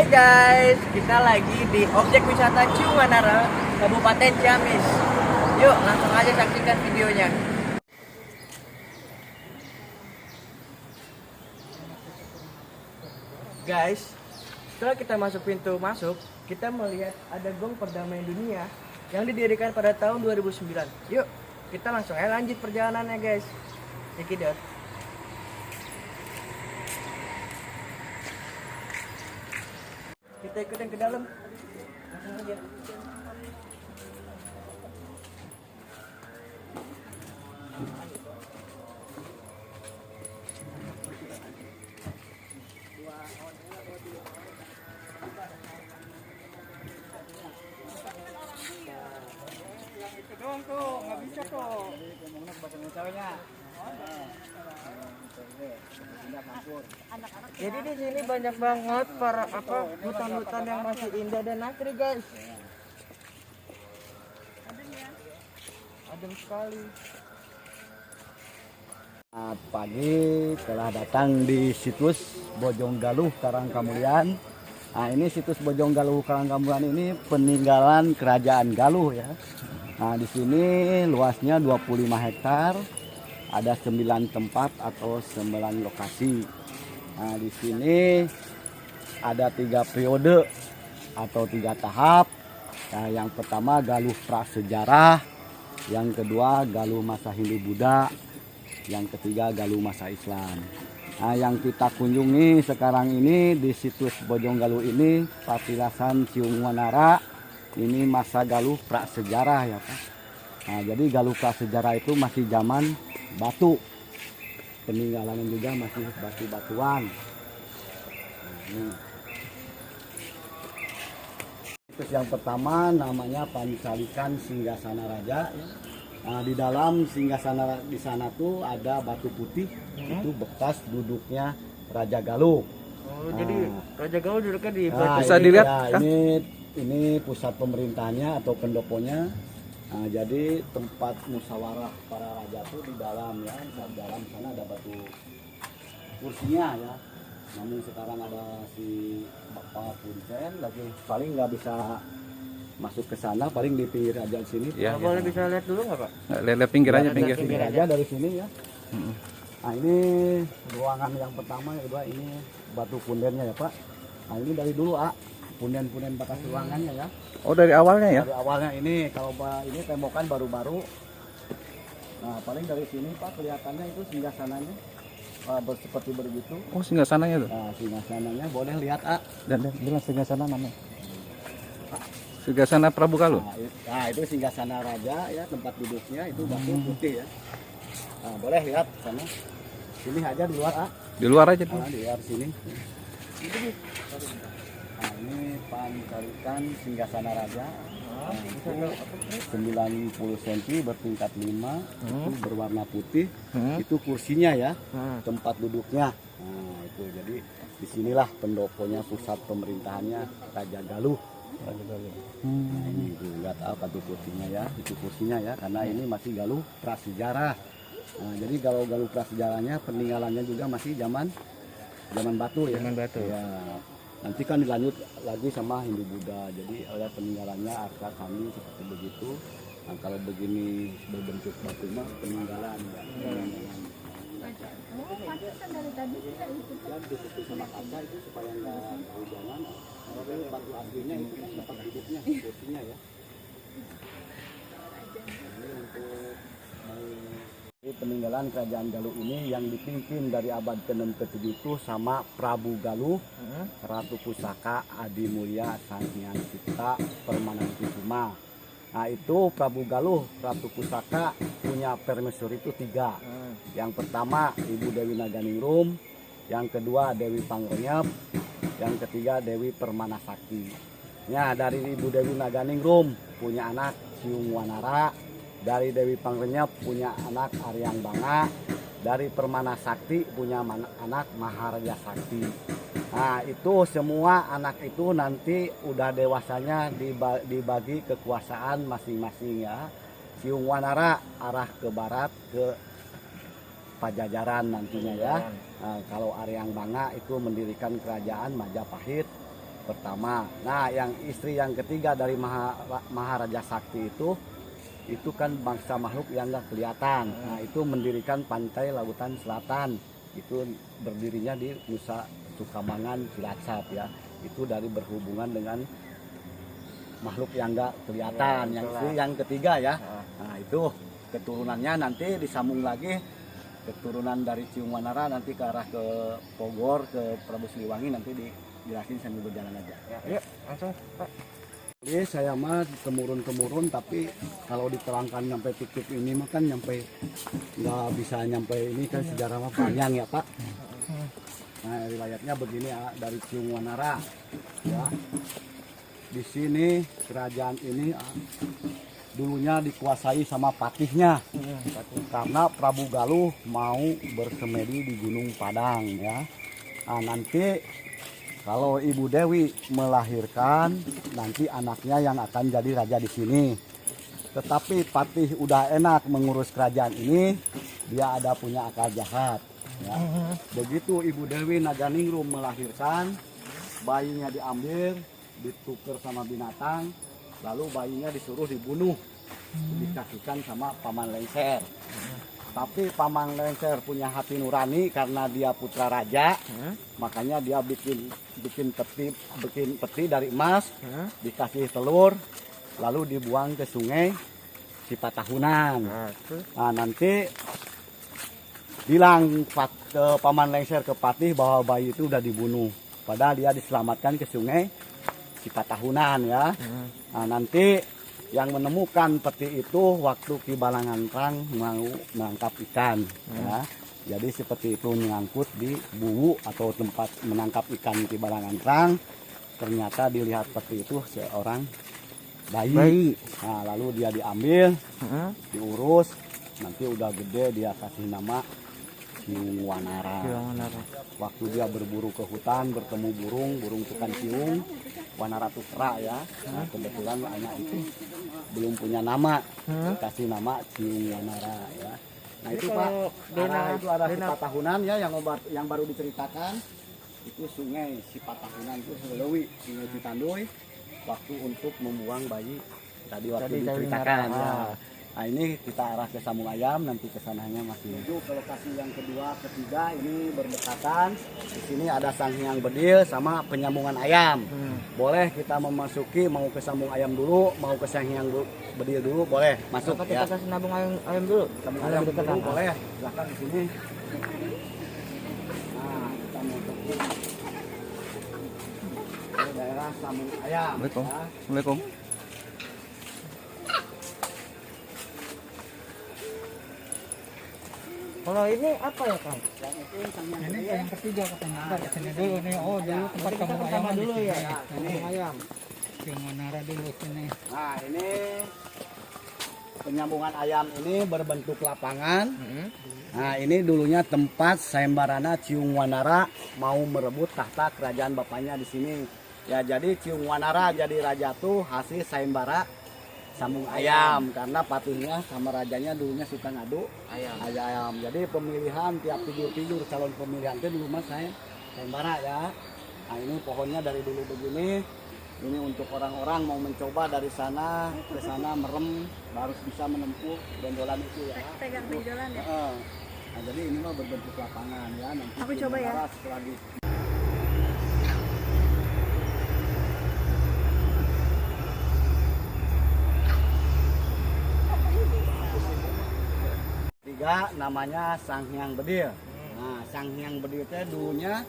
guys, kita lagi di objek wisata Ciumanara, Kabupaten Ciamis. Yuk langsung aja saksikan videonya. Guys, setelah kita masuk pintu masuk, kita melihat ada gong perdamaian dunia yang didirikan pada tahun 2009. Yuk, kita langsung aja lanjut perjalanannya guys. Check it out. Kita ikutin ke dalam. Langsung aja. Doang tuh, nggak bisa kok. Ngomongnya ke bahasa Indonesia. Jadi di sini banyak banget para hutan-hutan yang masih indah dan asri guys. Adem sekali. Pagi telah datang di situs Bojonggaluh Karangkamulian. Nah, ini situs Bojonggaluh Karangkamulian ini peninggalan Kerajaan Galuh ya. Nah, di sini luasnya 25 hektar. Ada 9 tempat atau 9 lokasi. Nah, di sini ada 3 periode atau 3 tahap. Nah, yang pertama Galuh prasejarah, yang kedua Galuh masa Hindu-Buddha, yang ketiga Galuh masa Islam. Nah, yang kita kunjungi sekarang ini di situs Bojonggaluh ini Patilasan Ciumanara. Ini masa Galuh prasejarah ya Pak. Nah, jadi Galuh prasejarah itu masih zaman batu, peninggalan juga masih batu-batuan. Terus yang pertama namanya Pancalikan Singgasana Raja. Nah, di dalam singgasana di sana tuh ada batu putih, itu bekas duduknya Raja Galuh. Jadi Raja Galuh duduknya di batu. Nah, bisa dilihat ya, ini pusat pemerintahannya atau pendoponya. Nah, jadi tempat musyawarah para raja tuh di dalam ya, di dalam sana ada batu kursinya ya. Namun sekarang ada si Bapak Punten lagi paling nggak bisa masuk ke sana, paling di pinggir aja di sini. Ya, Boleh bisa lihat dulu nggak Pak? lihat pinggir aja, pinggir. Pinggir aja dari sini ya. Nah, ini ruangan yang pertama, yang kedua ini batu pundennya ya Pak. Nah, ini dari dulu punden-punden batas ruangannya ya. Oh, dari awalnya ya? Dari awalnya ini, kalau ini tembokan baru-baru. Nah, paling dari sini Pak kelihatannya itu singgasananya seperti begitu. Oh, singgasananya tuh. Nah, singgasananya boleh lihat Dan bilang singgasana namanya. Singgasana Prabu Galuh. Nah, itu singgasana raja ya, tempat duduknya itu batu putih ya. Nah, boleh lihat sana. Sini aja di luar Di luar aja tuh. Nah, di luar sini. Nah, ini Pancalikan Singgasana Raja. Nah, itu 90 cm bertingkat 5, itu berwarna putih. Itu kursinya ya, tempat duduknya. Nah, itu jadi disinilah pendoponya, pusat pemerintahannya Raja Galuh. Nah, ini lihat batu kursinya ya, itu kursinya ya, karena ini masih Galuh prasejarah. Nah, jadi kalau Galuh prasejarahnya peninggalannya juga masih zaman batu ya. Zaman batu. Ya. Nanti kan dilanjut lagi sama Hindu-Buddha, jadi ada peninggalannya arca kami seperti begitu. Nah, kalau begini berbentuk batu mah peninggalan ya. Dan disitu sama kaca itu supaya nggak kehujanan. Kalau batu aslinya itu tempat hidupnya, kursinya ya. Ini untuk peninggalan Kerajaan Galuh ini yang dipimpin dari abad ke-6 ke-7 itu sama Prabu Galuh, Ratu Pusaka, Adi Mulya, Sang Hyang Cipta, Permanankusuma. Nah, itu Prabu Galuh, Ratu Pusaka punya permaisuri itu 3. Yang pertama Ibu Dewi Naganingrum, yang kedua Dewi Pangrenyep, yang ketiga Dewi Permanasakti. Ya, dari Ibu Dewi Naganingrum punya anak Ciumanara. Dari Dewi Pangrenyep punya anak Aryang Banga, dari Permanasakti punya anak Maharaja Sakti. Nah, itu semua anak itu nanti udah dewasanya dibagi kekuasaan masing-masing ya. Ciumanara arah ke barat ke Pajajaran nantinya ya. Nah, kalau Aryang Banga itu mendirikan kerajaan Majapahit. pertama. Nah, yang istri yang ketiga dari Maharaja Sakti itu kan bangsa makhluk yang nggak kelihatan. Nah, itu mendirikan pantai Lautan Selatan. Itu berdirinya di Nusa Sukambangan, Cilacap ya. Itu dari berhubungan dengan makhluk yang nggak kelihatan. Yang istri yang ketiga ya. Nah, itu keturunannya nanti disambung lagi, keturunan dari Ciung Wanara nanti ke arah ke Bogor, ke Prabu Siliwangi, nanti dijelasin sambil berjalan aja. Yuk, langsung Pak. Ini saya mah temurun-temurun, tapi kalau diterangkan sampai titik ini mah kan nyampe nggak bisa nyampe, ini kan sejarah mah panjang ya Pak. Nah, riwayatnya begini ya, dari Ciung Wanara ya. Di sini kerajaan ini dulunya dikuasai sama patihnya, karena Prabu Galuh mau bersemedi di Gunung Padang ya. Nah, nanti kalau Ibu Dewi melahirkan, nanti anaknya yang akan jadi raja di sini. Tetapi patih udah enak mengurus kerajaan ini, dia ada punya akal jahat ya. Begitu Ibu Dewi Naganingrum melahirkan, bayinya diambil, ditukar sama binatang, lalu bayinya disuruh dibunuh, dikasihkan sama Paman Lengser. Tapi Paman Lengser punya hati nurani karena dia putra raja, makanya dia bikin peti dari emas, dikasih telur, lalu dibuang ke sungai Cipatahunan. Nah, nanti bilang ke Paman Lengser ke patih bahwa bayi itu udah dibunuh, padahal dia diselamatkan ke sungai Cipatahunan ya. Nah, nanti yang menemukan peti itu waktu Ki Balangantrang mau menangkap ikan ya. Jadi seperti itu nyangkut di buwu atau tempat menangkap ikan Ki Balangantrang, ternyata dilihat peti itu seorang bayi. Nah, lalu dia diambil, diurus, nanti udah gede dia kasih nama Ciung Wanara. Waktu dia berburu ke hutan bertemu burung tukang ciung, Wanara Tukra ya. Nah, kebetulan anak itu belum punya nama, kasih nama Ciung Wanara ya. Nah, itu Pak, itu ada Cipatahunan ya, yang baru diceritakan itu sungai Cipatahunan itu Selewi, sungai Citanduy, waktu untuk membuang bayi tadi waktu diceritakan ya. Nah, ini kita arah ke Sambung Ayam, nanti kesananya masih menuju ke lokasi yang kedua, ketiga, ini berdekatan. Di sini ada Sang Hyang Bedil sama penyambungan ayam. Boleh kita memasuki, mau ke Sambung Ayam dulu, mau ke Sang Hyang Bedil dulu, boleh masuk ya. Kita ke Sambung Ayam dulu. Sambung Ayam dulu, boleh. Silakan di sini. Nah, kita mau ke daerah Sambung Ayam. Assalamualaikum. Ya. Assalamualaikum. Kalau ini apa ya Kang? Yang itu Sang Hyang Ini Bedil. yang ketiga katanya. Kita kesini dulu nih. Oh, dulu tempat Kita kamu pertama ayam dulu ya. Ini. Sambung Ayam. Yang Wanara dulu sini. Nah, ini penyambungan ayam ini berbentuk lapangan. Nah, ini dulunya tempat sayembarana Ciung Wanara mau merebut tahta kerajaan bapaknya di sini. Ya, jadi Ciung Wanara jadi raja tuh hasil sayembara Sambung Ayam, karena patihnya sama rajanya dulunya suka ngadu ayam. Jadi pemilihan tiap figur calon pemilihan itu dulu mas sayembara ya. Nah, ini pohonnya dari dulu begini. Ini untuk orang-orang mau mencoba dari sana ke sana merem harus bisa menempuh benjolan itu ya. Pegang benjolan ya. Nah, jadi ini mah berbentuk lapangan ya. Nanti Aku coba ya. setelah di tiga namanya Sang Hyang Bedil. Nah, Sang Hyang Bedil itu dulunya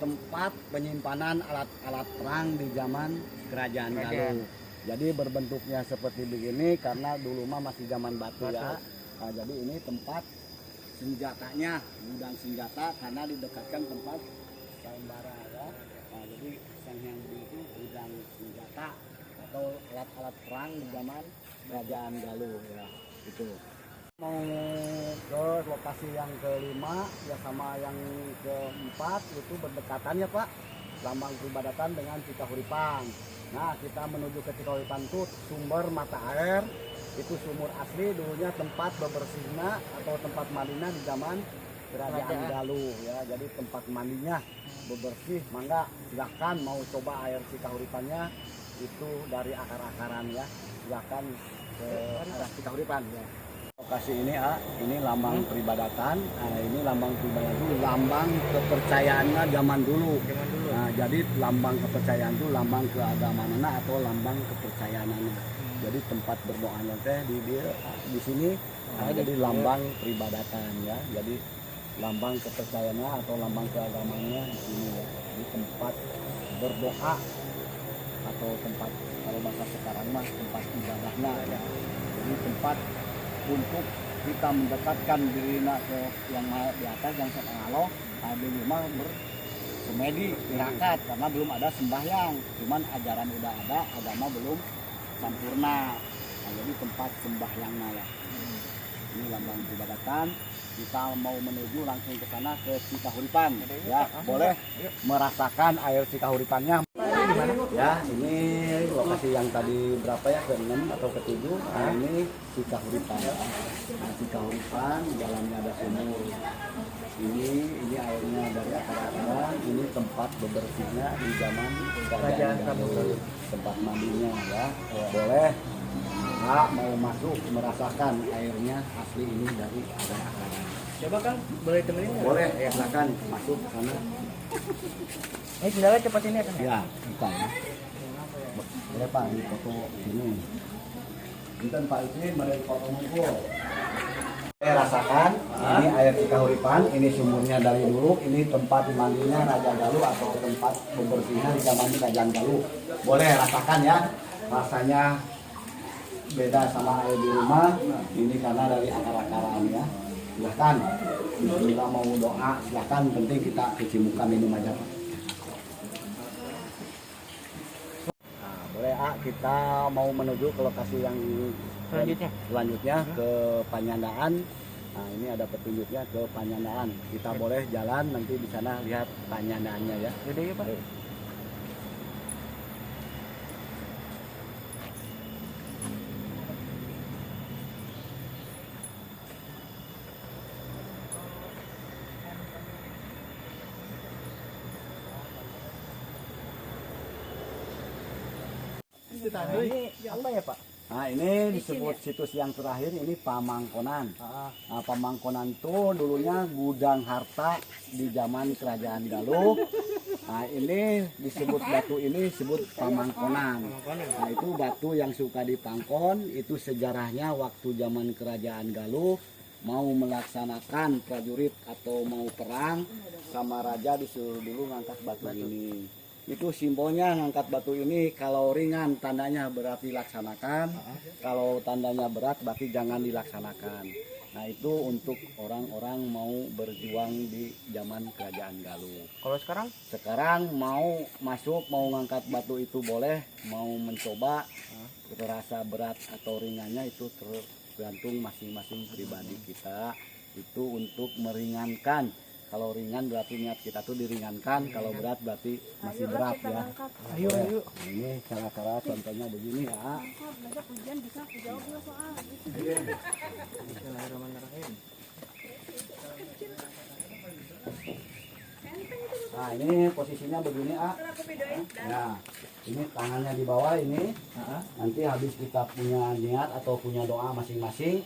tempat penyimpanan alat-alat perang di zaman kerajaan Galuh. Jadi berbentuknya seperti begini karena dulu mah masih zaman batu ya. Nah, jadi ini tempat senjatanya, gudang senjata karena didekatkan tempat sayembara ya. Nah, jadi Sang Hyang Bedil itu gudang senjata atau alat-alat perang di zaman kerajaan Galuh ya. Itu. Mau ke lokasi yang kelima ya sama yang keempat itu berdekatan ya Pak, lambang peribadatan dengan Cikahuripan. Nah, kita menuju ke Cikahuripan itu sumber mata air, itu sumur asli dulunya tempat bebersihnya atau tempat mandinya di zaman Kerajaan Galuh ya. Jadi tempat mandinya bebersih, mangga silahkan mau coba air Cikahuripannya itu dari akar-akaran ya. Silahkan ke arah Cikahuripan ya. Lokasi ini ini lambang peribadatan. Nah, ini lambang peribadatan itu lambang kepercayaannya zaman dulu. Nah, jadi lambang kepercayaan itu lambang keagamaan atau lambang kepercayaannya. Jadi tempat berdoanya teh di sini jadi lambang peribadatan ya. Jadi lambang kepercayaannya atau lambang keagamaannya di sini ya. Di tempat berdoa atau tempat kalau bahasa sekarang mah tempat ibadahnya ya. Jadi tempat untuk kita mendekatkan diri ke yang di atas yang Allah di rumah bersemedi tirakat karena belum ada sembahyang, cuman ajaran udah ada, agama belum sempurna. Nah, jadi tempat sembahyangnya ya. Ini lambang peribadatan. Kita mau menuju langsung ke sana ke Cikahuripan ya. Boleh merasakan air Cikahuripannya. Ya, ini lokasi yang tadi berapa ya, ke-6 atau ke-7. Nah, ini Cikahuripan. Nah, Cikahuripan dalamnya ada sumur. Ini airnya dari akar-akaran. Ini tempat bebersihnya di zaman kerajaan Galuh. Tempat mandinya ya. Boleh mau masuk merasakan airnya asli ini dari akar-akaran. Coba Kang, boleh temenin nggak? Boleh, ya silakan masuk ke sana. Ini sendalnya cepat ini ya Kang? Ya, kita ya. Boleh Pak, di foto sini. Binten Pak ini mari foto ngumpul. Rasakan, ini air Cikahuripan, ini sumurnya dari dulu, ini tempat mandinya Raja Galuh atau tempat bebersihnya di zaman Kerajaan Galuh. Boleh rasakan ya, rasanya beda sama air di rumah. Ini karena dari akar-akaran ya. Silahkan, kita mau doa, silahkan, penting kita cuci muka, minum aja Pak. Nah, boleh kita mau menuju ke lokasi yang selanjutnya ke Panyandaan. Nah, ini ada petunjuknya ke Panyandaan. Kita boleh jalan nanti di sana lihat Panyandaannya ya. Yaudah ya Pak. Ini apa ya Pak? Nah, ini disebut situs yang terakhir ini Pamangkonan. Nah, Pamangkonan itu dulunya gudang harta di zaman Kerajaan Galuh. Nah, ini disebut batu ini disebut Pamangkonan. Nah, itu batu yang suka dipangkon, itu sejarahnya waktu zaman Kerajaan Galuh mau melaksanakan prajurit atau mau perang sama raja disuruh dulu ngangkat batu ini. Itu simbolnya ngangkat batu ini, kalau ringan tandanya berarti laksanakan, kalau tandanya berat berarti jangan dilaksanakan. Nah, itu untuk orang-orang mau berjuang di zaman Kerajaan Galuh. Kalau sekarang? Sekarang mau masuk, mau ngangkat batu itu boleh, mau mencoba, terasa berat atau ringannya itu tergantung masing-masing pribadi kita. Itu untuk meringankan. Kalau ringan berarti niat kita tuh diringankan, kalau berat berarti masih berat ya. Ayo. Ini cara-cara contohnya begini ya. Bismillahirrahmanirrahim. Nah, ini posisinya begini Nah, ini tangannya di bawah ini. Nanti habis kita punya niat atau punya doa masing-masing,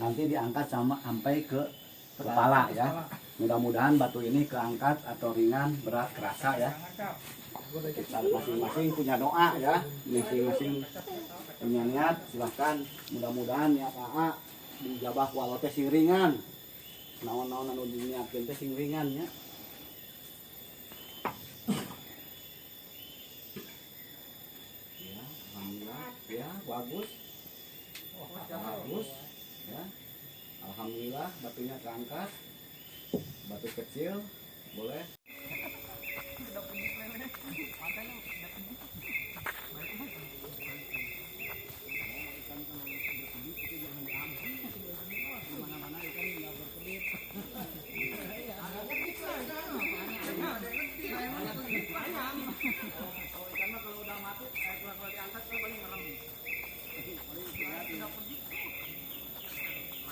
nanti diangkat sampai ke kepala ya. Mudah-mudahan batu ini keangkat atau ringan, berat, kerasa ya. Kita masing-masing punya doa ya, masing-masing punya niat. Silahkan, mudah-mudahan niat AA dijabah ku Allah teh sing ringan. Naon-naon anu diniatkeun teh sing ringan ya. Ya, alhamdulillah ya, bagus. Bagus ya. Alhamdulillah batunya keangkat. Batu kecil boleh.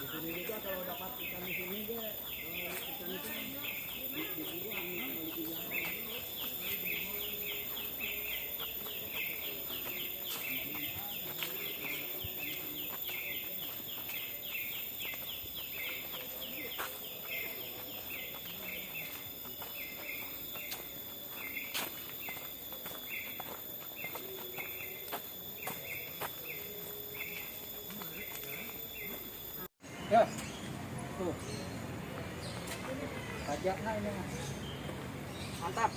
Di sini juga kalau dapat ikan di sini Ya. Tuh. Pajaknya ini. Mantap.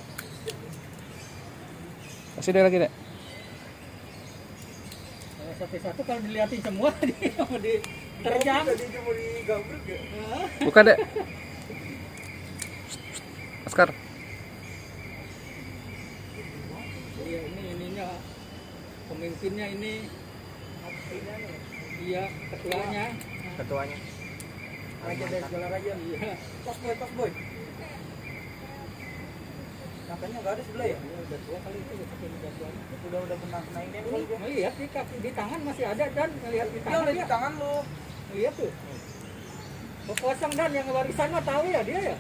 Kasih dia lagi, Dek. Kalau satu-satu kalau dilihatin semua mau diterjang. Buka, Dek. Oscar. Iya, ini ininya pemimpinnya ini. Iya, ketuanya. Ketuanya. Raja dari segala raja. Iya. Tos boy. Katanya nggak ada sebelah ya? Iya, udah tua kali itu udah pakai lidah tuanya. Udah pernah naiknya Ini melihat di tangan masih ada dan melihat di Ya tangan udah di dia. tangan lu. Lihat tuh. Kosong dan yang warisan mah tahu ya dia ya.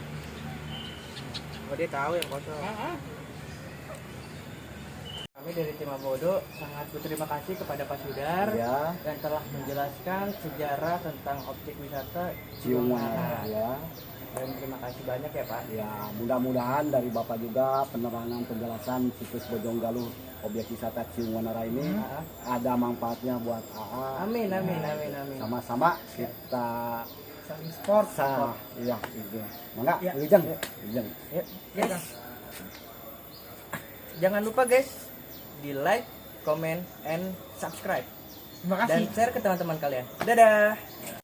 Oh dia tahu yang kosong. Ah. Kami dari tim Abodo sangat berterima kasih kepada Pak Sudar Ya, yang telah menjelaskan sejarah tentang objek wisata Cium Ciumanara. ya. Dan terima kasih banyak ya Pak. Ya, mudah-mudahan dari Bapak juga penerangan penjelasan situs Bojonggaluh objek wisata Cium Wanara ini ada manfaatnya buat AA. Amin. Sama-sama kita Saling sport. iya itu. Mangga, Ya. Ujang. Yuk, yes. Jangan lupa guys, di like, comment, and subscribe. Terima Dan share ke teman-teman kalian. Dadah.